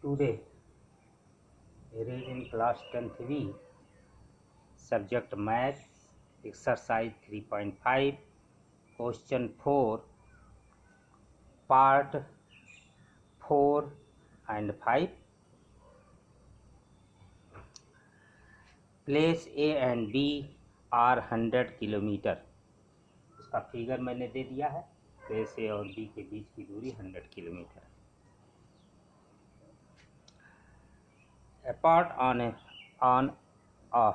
Today, read in class 10th B, subject math, exercise 3.5, question 4, part 4 and 5. Place A and B are 100 kilometre. इसका figure मैंने दे दिया है। Place a और B के बीच की दूरी 100 किलोमीटर है। अपार्ट ऑन अ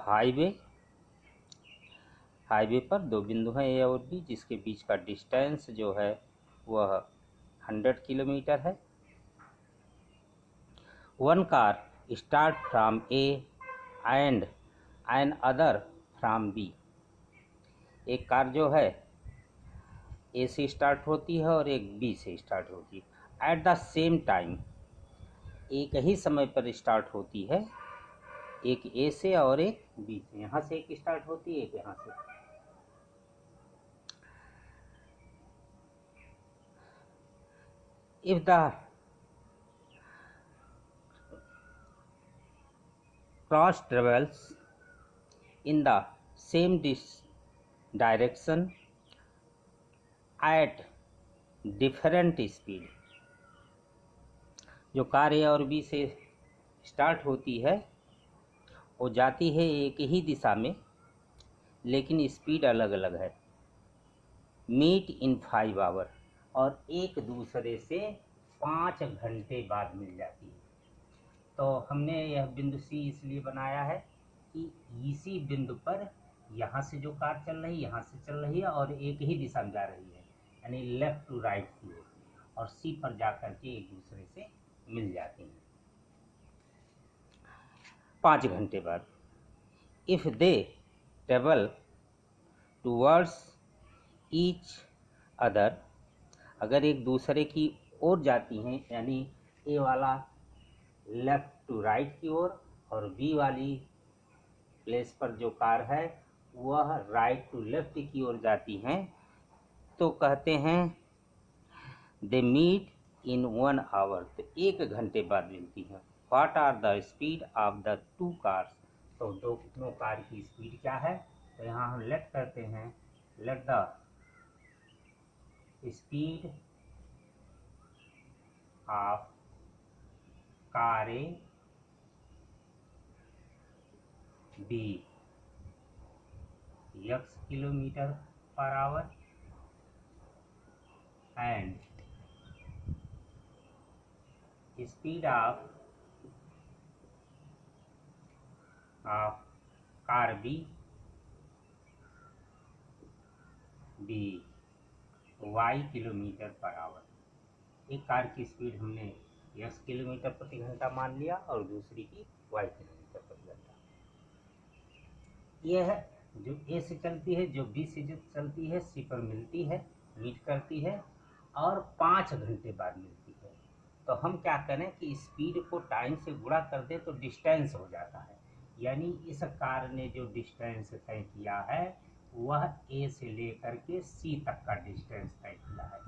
हाईवे पर दो बिंदु हैं ए और बी, जिसके बीच का डिस्टेंस जो है वह 100 किलोमीटर है। One car start from A and an other from B. एक कार जो है ए से स्टार्ट होती है और एक बी से स्टार्ट होती है। एट द सेम टाइम, एक ही समय पर स्टार्ट होती है, एक ए से और एक बी से। यहाँ से एक स्टार्ट होती है, एक यहाँ से। If the cross travels in the same direction at different speed, जो कार ए और बी से स्टार्ट होती है वो जाती है एक ही दिशा में, लेकिन स्पीड अलग अलग है। मीट इन 5 आवर, और एक दूसरे से 5 घंटे बाद मिल जाती है। तो हमने यह बिंदु सी इसलिए बनाया है कि इसी बिंदु पर यहाँ से जो कार चल रही है यहाँ से चल रही है और एक ही दिशा में जा रही है, यानी लेफ्ट टू राइट की ओर, और सी पर जाकर के एक दूसरे से मिल जाती हैं 5 घंटे बाद। If they travel towards each other, अगर एक दूसरे की ओर जाती हैं, यानी ए वाला लेफ्ट टू राइट की ओर और बी वाली प्लेस पर जो कार है वह राइट टू लेफ्ट की ओर जाती हैं, तो कहते हैं दे मीट इन 1 आवर, तो 1 घंटे बाद मिलती हैं। What are the speed of the 2 cars, तो दोनों कार की स्पीड क्या है। तो यहाँ हम लेट करते हैं, let the speed of car A B x kilometre per hour and speed of car B y kilometre per hour. एक कार की स्पीड हमने x किलोमीटर प्रति घंटा मान लिया और दूसरी की y किलोमीटर प्रति घंटा। यह जो ए से चलती है, जो बी से चलती है, सी पर मिलती है, मीट करती है और 5 घंटे बाद मिलती है। तो हम क्या करें कि स्पीड को टाइम से गुणा कर दें तो डिस्टेंस हो जाता है। यानी इस कार ने जो डिस्टेंस तय किया है वह ए से लेकर के सी तक का डिस्टेंस तय किया है,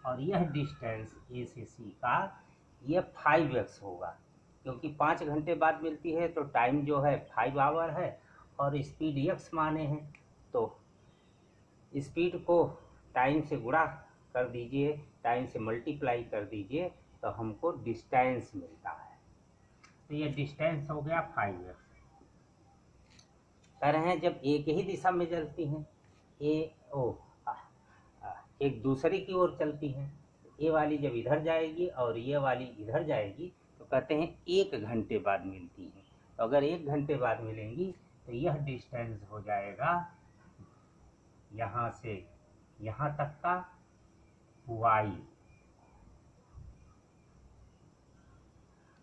और यह डिस्टेंस ए से सी का यह 5x होगा, क्योंकि 5 घंटे बाद मिलती है तो टाइम जो है 5 आवर है और स्पीड x माने हैं। तो स्पीड को टाइम से गुणा कर दीजिए, टाइम से मल्टीप्लाई कर दीजिए, तो हमको डिस्टेंस मिलता है। तो ये डिस्टेंस हो गया 5x। कह रहे हैं जब एक ही दिशा में चलती हैं, एक दूसरे की ओर चलती हैं, ए वाली जब इधर जाएगी और ये वाली इधर जाएगी, तो कहते हैं 1 घंटे बाद मिलती हैं। तो अगर 1 घंटे बाद मिलेंगी तो यह डिस्टेंस हो जाएगा यहाँ से यहाँ तक का y।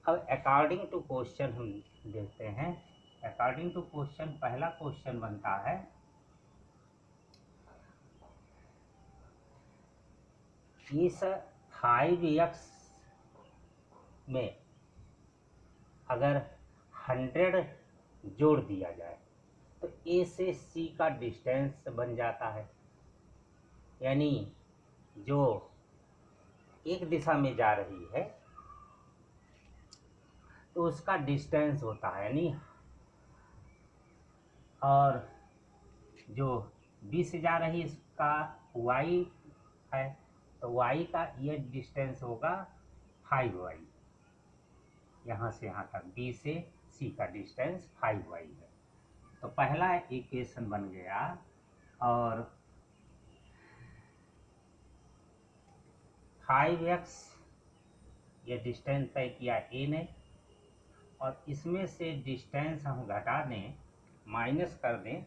अब अकॉर्डिंग टू क्वेश्चन हम देखते हैं। अकॉर्डिंग टू क्वेश्चन पहला क्वेश्चन बनता है इस 5x में अगर 100 जोड़ दिया जाए तो ए से सी का डिस्टेंस बन जाता है, यानी जो एक दिशा में जा रही है तो उसका डिस्टेंस होता है यानी, और जो बी से जा रही इसका वाई है, तो वाई का ये डिस्टेंस होगा 5y। यहाँ से यहाँ तक बी से सी का डिस्टेंस 5y है। तो पहला इक्वेशन बन गया। और 5x ये डिस्टेंस तय किया ए ने, और इसमें से डिस्टेंस हम घटा दें, माइनस कर दें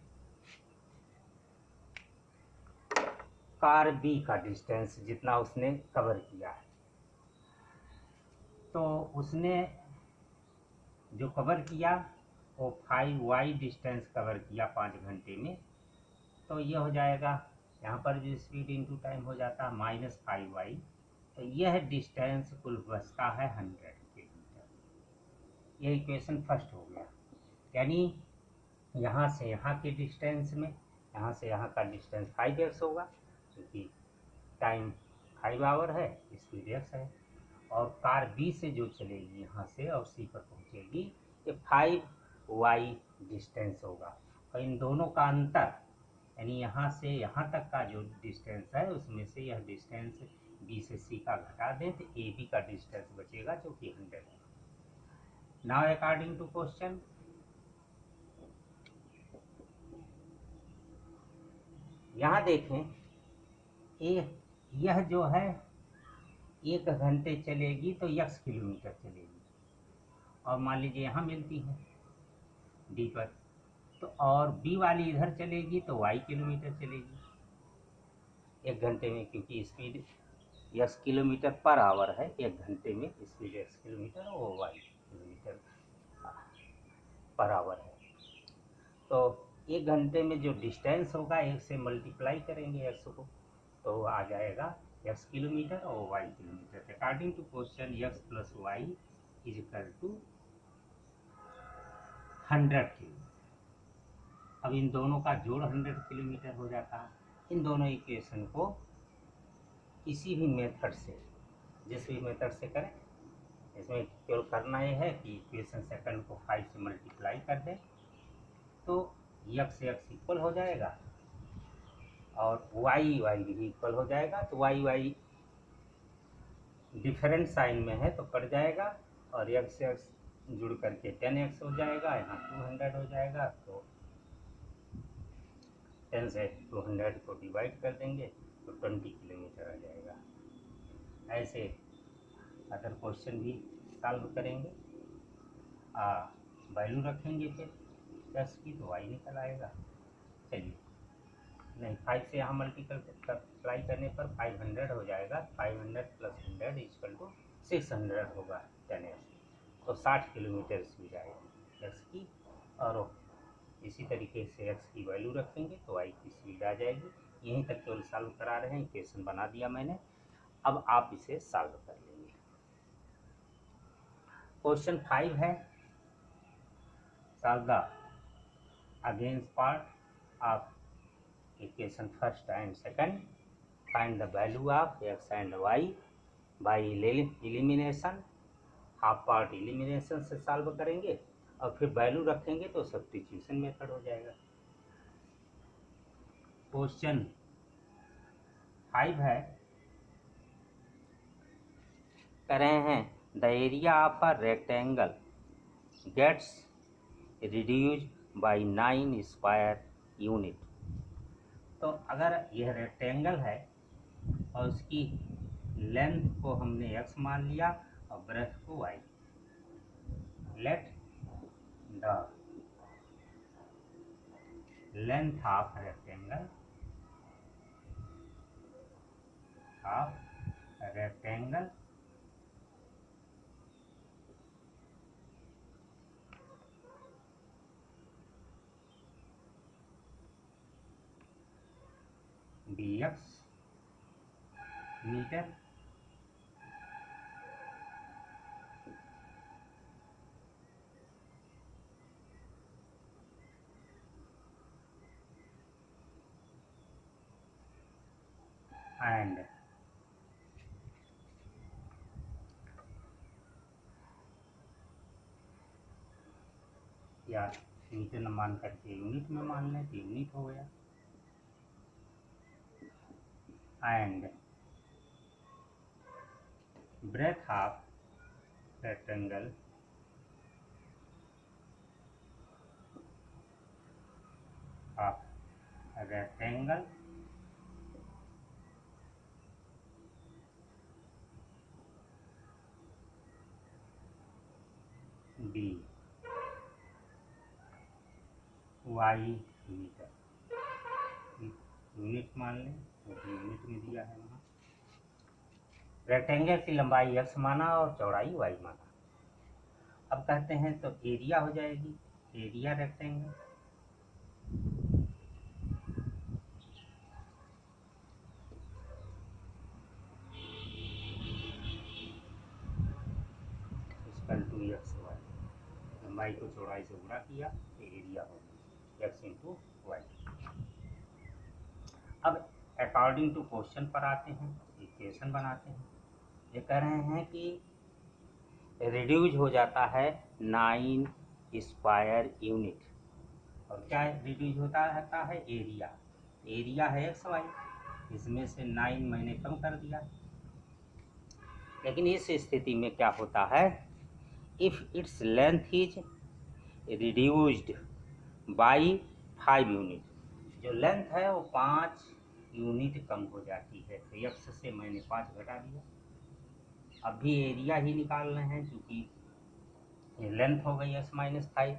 कार बी का डिस्टेंस जितना उसने कवर किया है। तो उसने जो कवर किया वो 5y डिस्टेंस कवर किया 5 घंटे में। तो ये हो जाएगा, यहाँ पर भी स्पीड इनटू टाइम हो जाता है -5y। तो यह डिस्टेंस कुल बचता है 100 किलोमीटर। ये इक्वेशन फर्स्ट हो गया। यानी यहाँ से यहाँ के डिस्टेंस में यहाँ से यहाँ का डिस्टेंस 5x होगा, क्योंकि टाइम 5 आवर है, स्पीड x है। और कार बी से जो चलेगी यहाँ से और सी पर पहुँचेगी, ये 5y डिस्टेंस होगा। और इन दोनों का अंतर यानी यहाँ से यहाँ तक का जो डिस्टेंस है उसमें से यह डिस्टेंस बी से सी का घटा दें तो ए बी का डिस्टेंस बचेगा जो कि 100 है। नाउ अकॉर्डिंग टू क्वेश्चन, यहाँ देखें यह जो है 1 घंटे चलेगी तो x किलोमीटर चलेगी, और मान लीजिए यहाँ मिलती है डी पर, तो और बी वाली इधर चलेगी तो y किलोमीटर चलेगी 1 घंटे में, क्योंकि speed x kilometre per our है, 1 घंटे में स्पीड x किलोमीटर और y किलोमीटर पर आवर है। तो 1 घंटे में जो डिस्टेंस होगा 1 से मल्टीप्लाई करेंगे x को, तो आ जाएगा x किलोमीटर और y kilometre. According to question x plus y is equal to 100 kilometre. अब इन दोनों का जोड़ 100 किलोमीटर हो जाता है। इन दोनों इक्वेशन को किसी भी मेथड से, जिस भी मेथड से करें, इसमें केवल करना ये है कि इक्वेशन सेकंड को 5 से मल्टीप्लाई कर दें तो x इक्वल हो जाएगा और y भी इक्वल हो जाएगा। तो y डिफरेंट साइन में है तो कट जाएगा, और x जुड़ करके 10x हो जाएगा, यहाँ 200 हो जाएगा। तो 10 से 200 को डिवाइड कर देंगे तो 20 किलोमीटर आ जाएगा। ऐसे अदर क्वेश्चन भी सॉल्व करेंगे, वैल्यू रखेंगे फिर x की तो y निकल आएगा। चलिए, नहीं 5 से यहाँ मल्टीप्लाई करने पर 500 हो जाएगा, 500 प्लस 100 इक्वल टू 600 होगा 10x। तो 60 किलोमीटर स्पीड आएगी x की, और इसी तरीके से x की वैल्यू रखेंगे तो y की स्पीड आ जाएगी। यहीं तक केवल सॉल्व करा रहे हैं, इक्वेशन बना दिया मैंने, अब आप इसे सॉल्व कर लेंगे। क्वेश्चन 5 है, solve the against part of equation first and second, find the value of x and y by elimination. Half part elimination से सॉल्व करेंगे और फिर वैल्यू रखेंगे तो सब्स्टिट्यूशन मेथड हो जाएगा। क्वेश्चन 5 है, कह रहे हैं the area of a rectangle gets reduced by 9 square unit. तो अगर यह रेक्टेंगल है और उसकी लेंथ को हमने x मान लिया और ब्रेथ को y, let the length of rectangle dx metre and या मीटर न मान करके यूनिट में मान लें तो यूनिट हो गया। And breadth of rectangle be y metre, unit मान लें तो यूनिट में दिया है वहाँ। रेक्टेंगल की लंबाई x माना और चौड़ाई y माना। अब कहते हैं तो एरिया हो जाएगी, area rectangle equal to x y, लंबाई को चौड़ाई से गुणा किया तो एरिया हो गया x इंटू वाई। अब अकॉर्डिंग टू क्वेश्चन पर आते हैं, इक्वेशन बनाते हैं। ये कह रहे हैं कि रिड्यूज हो जाता है 9 स्क्वायर यूनिट, और क्या रिड्यूज होता रहता है एरिया, एरिया है एक्स वाई, इसमें से 9 मैंने कम कर दिया। लेकिन इस स्थिति में क्या होता है, if its length is reduced by 5 unit, जो लेंथ है वो 5 यूनिट कम हो जाती है, तो एक्स से मैंने 5 घटा दिया। अब भी एरिया ही निकाल रहे हैं क्योंकि ये लेंथ हो गई एक्स माइनस 5,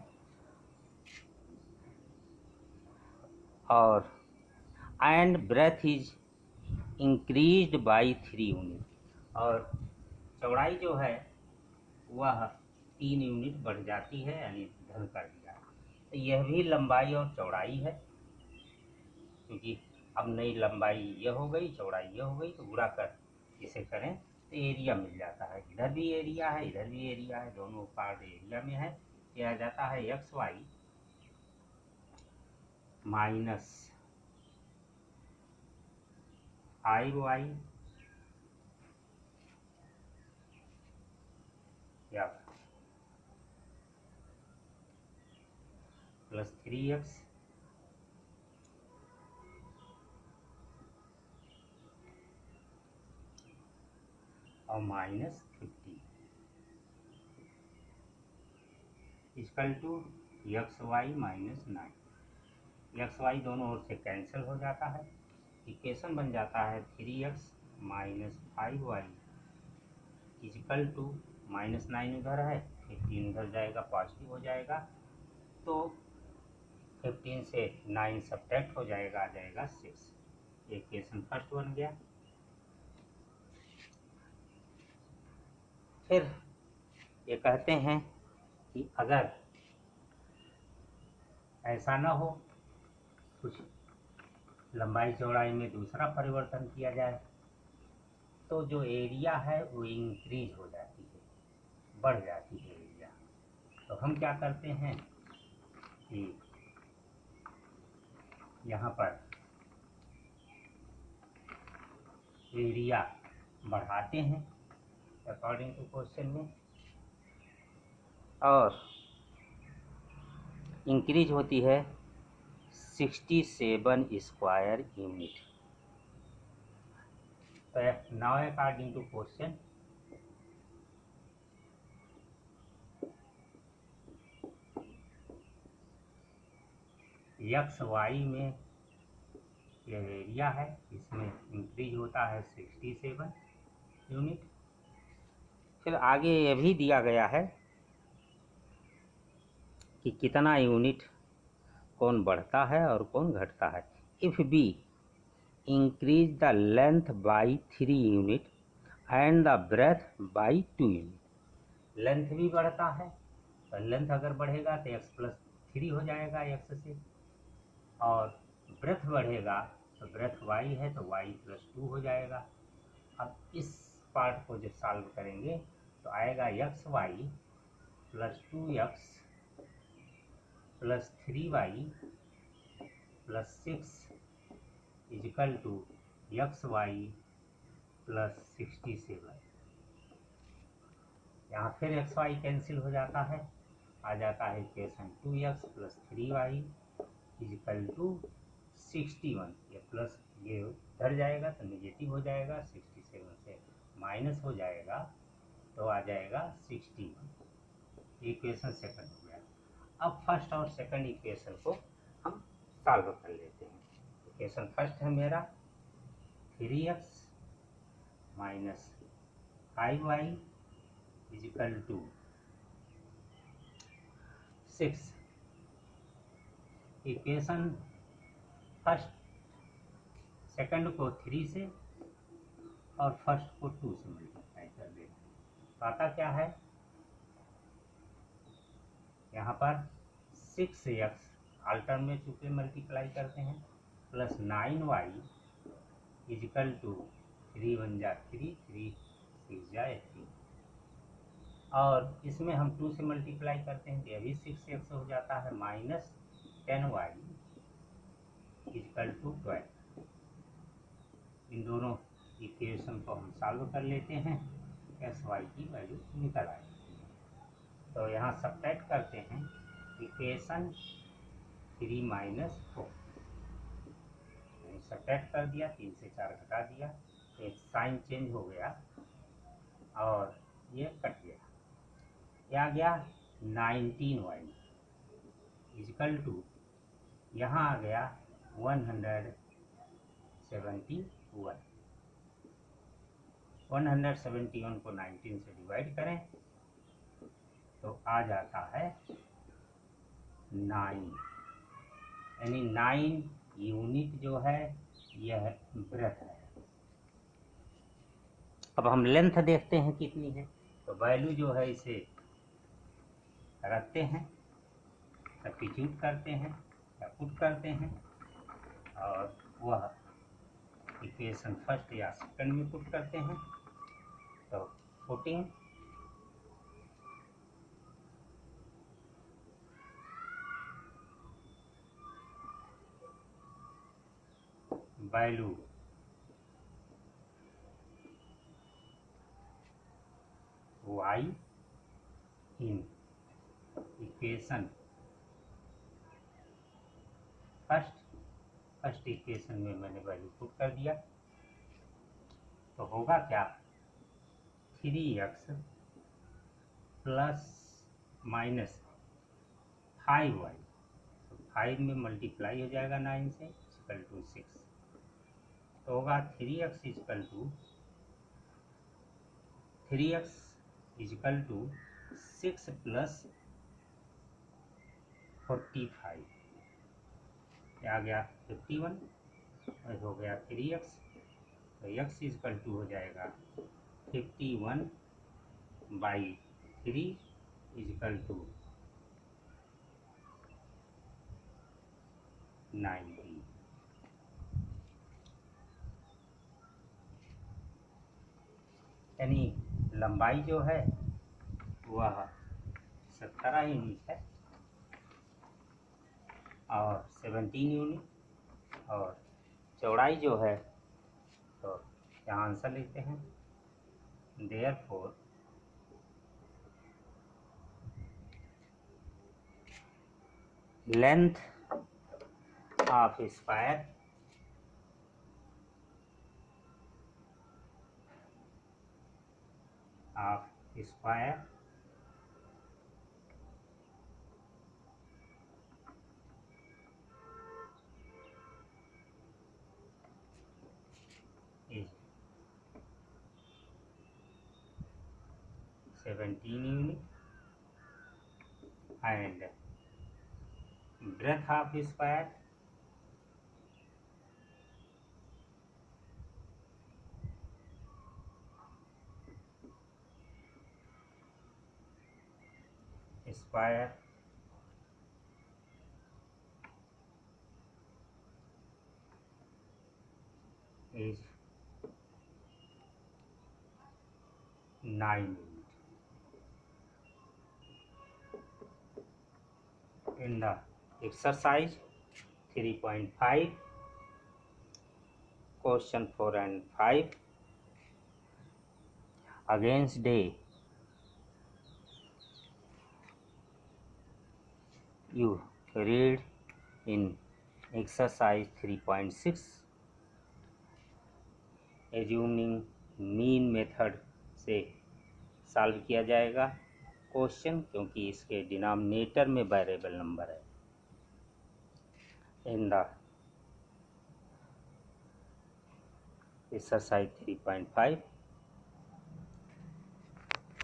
और and breadth is increased by 3 unit, और चौड़ाई जो है वह 3 यूनिट बढ़ जाती है, यानी धन कर दिया। तो यह भी लंबाई और चौड़ाई है, क्योंकि अब नई लंबाई यह हो गई, चौड़ाई यह हो गई, तो गुणा कर इसे करें तो एरिया मिल जाता है। इधर भी एरिया है, इधर भी एरिया है, दोनों पार्ट एरिया में है। यह आ जाता है एक्स वाई माइनस 5 वाई या प्लस 3x और minus 50 equal to x y minus 9। X y दोनों ओर से कैंसिल हो जाता है, इक्वेशन बन जाता है 3x minus 5y equal to minus 9 उधर है, 15 उधर जाएगा, पॉजिटिव हो जाएगा, तो 15 से 9 सब्ट्रैक्ट हो जाएगा, आ जाएगा 6। इक्वेशन फर्स्ट बन गया। फिर ये कहते हैं कि अगर ऐसा ना हो, कुछ लंबाई चौड़ाई में दूसरा परिवर्तन किया जाए, तो जो एरिया है वो इंक्रीज हो जाती है, बढ़ जाती है एरिया। तो हम क्या करते हैं कि यहाँ पर एरिया बढ़ाते हैं अकॉर्डिंग टू क्वेश्चन में, और इंक्रीज होती है 67 स्क्वायर यूनिट। तो now according to question x y में यह एरिया है, इसमें इंक्रीज होता है 67 यूनिट। फिर आगे यह भी दिया गया है कि कितना यूनिट कौन बढ़ता है और कौन घटता है। If we increase the length by 3 unit and the breadth by 2 unit, length भी बढ़ता है, तो लेंथ अगर बढ़ेगा तो x प्लस 3 हो जाएगा x से, और ब्रेथ बढ़ेगा तो ब्रेथ y है तो y प्लस 2 हो जाएगा। अब इस पार्ट को जब सॉल्व करेंगे तो आएगा x y plus 2x plus 3y plus 6 equal to x y plus 67। यहाँ फिर एक्स वाई कैंसिल हो जाता है, आ जाता है equation 2x plus 3y is equal to 61। ये प्लस ये उधर जाएगा तो नेगेटिव हो जाएगा, 67 से माइनस हो जाएगा तो आ जाएगा 61। इक्वेशन सेकंड हो गया। अब फर्स्ट और सेकंड इक्वेशन को हम सॉल्व कर लेते हैं। इक्वेशन फर्स्ट है मेरा 3x minus 5y equal to 6। Equation first second को 3 से और फर्स्ट को 2 से मल्टीप्लाई कर देते हैं। तो आता क्या है यहाँ पर 6x आल्टर में चूँकि मल्टीप्लाई करते हैं प्लस 9y इजिकल टू 3 1 जा 3 3 6 जा 18। और इसमें हम 2 से मल्टीप्लाई करते हैं तो ये भी 6x हो जाता है माइनस 10y इजिकल टू 12। इन दोनों इक्वेशन को हम सॉल्व कर लेते हैं, xy की वैल्यू निकल आएगी। तो यहाँ सब्ट्रैक्ट करते हैं इक्वेशन 3 माइनस 4, सब्ट्रैक्ट कर दिया, 3 से 4 घटा दिया, एक साइन चेंज हो गया और ये कट गया। क्या गया 19y इजिकल टू यहाँ आ गया 171। 171 को 19 से डिवाइड करें तो आ जाता है 9, यानी 9 यूनिट जो है यह ब्रेथ है। अब हम लेंथ देखते हैं कितनी है, तो वैल्यू जो है इसे रखते हैं, सब्स्टिट्यूट करते हैं या पुट करते हैं और वह इक्वेशन फर्स्ट या सेकंड में पुट करते हैं। तो putting value y in equation first equation में मैंने वैल्यू पुट कर दिया तो होगा क्या 3x प्लस माइनस 5y, तो 5 में मल्टीप्लाई हो जाएगा 9 से इक्वल टू 6, तो होगा 3x इजिकल टू 6 प्लस 45, आ गया 51 और हो गया 3x, तो x इजिकल टू हो जाएगा 51/3 इजिकल टू 90। यानी लंबाई जो है वह 17 यूनिट है और 17 यूनिट, और चौड़ाई जो है तो यहाँ आंसर लेते हैं, therefore length of square is 17 unit and breadth of square is 9 unit. In the exercise 3.5 question 4 and 5, against day you read in exercise 3.6 assuming mean method से सॉल्व किया जाएगा क्वेश्चन, क्योंकि इसके डिनोमिनेटर में वेरिएबल नंबर है। In the exercise 3.5